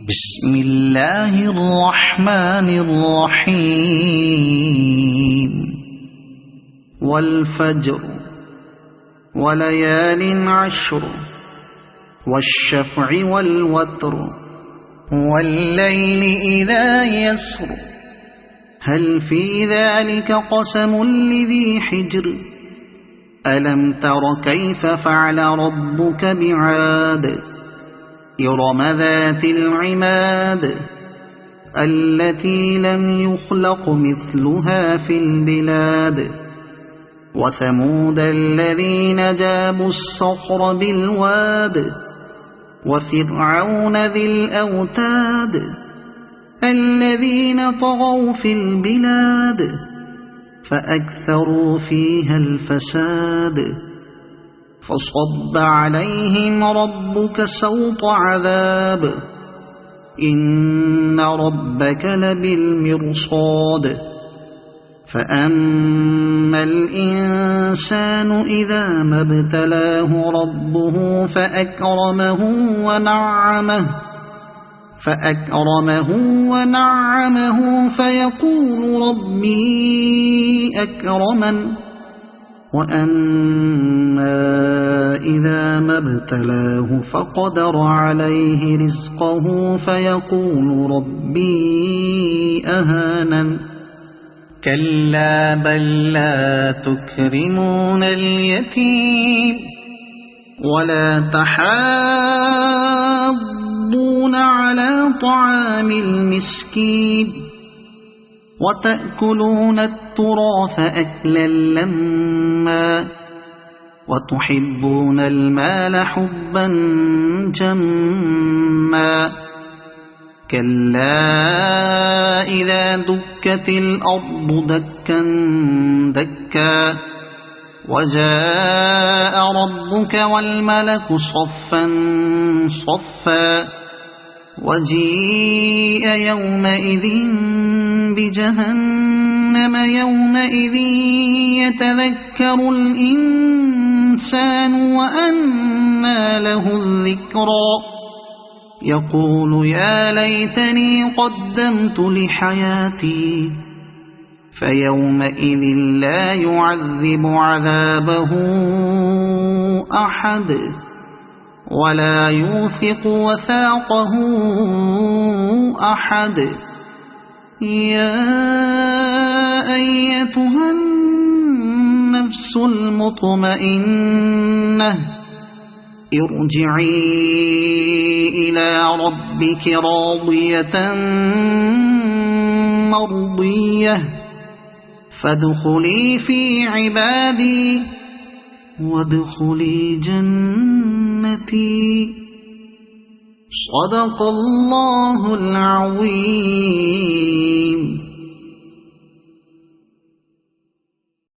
بسم اللہ الرحمن الرحیم والفجر وليال عشر والشفع والوتر والليل إذا يسر هل في ذلك قسم لذي حجر ألم تر كيف فعل ربك بعاد إرم ذات العماد التي لم يخلق مثلها في البلاد وثمود الذين جابوا الصخر بالواد وفرعون ذي الأوتاد الذين طغوا في البلاد فأكثروا فيها الفساد فصب عليهم ربك سوط عذاب إن ربك لبالمرصاد فأما الإنسان إذا ما ابتلاه ربه فأكرمه ونعمه فيقول ربي أكرمن وأما إذا ما ابتلاه فقدر عليه رزقه فيقول ربي أهانن كلا بل لا تكرمون اليتيم ولا تحاضون على طعام المسكين وتأكلون التراث أكلا لما وتحبون المال حبا جما كلا إذا دكت الأرض دكا دكا وجاء ربك والملك صفا صفا وجيء يومئذ بجهنم يومئذ يتذكر الإنسان وأنى له الذكرى يقول يا ليتني قدمت لحياتي فيومئذ لا يعذب عذابه أحد ولا يوثق وثاقه أحد يا أيتها النفس المطمئنة ارجعي إلى ربك راضية مرضية فادخلي في عبادي وادخلي جنتي صدق الله العظيم.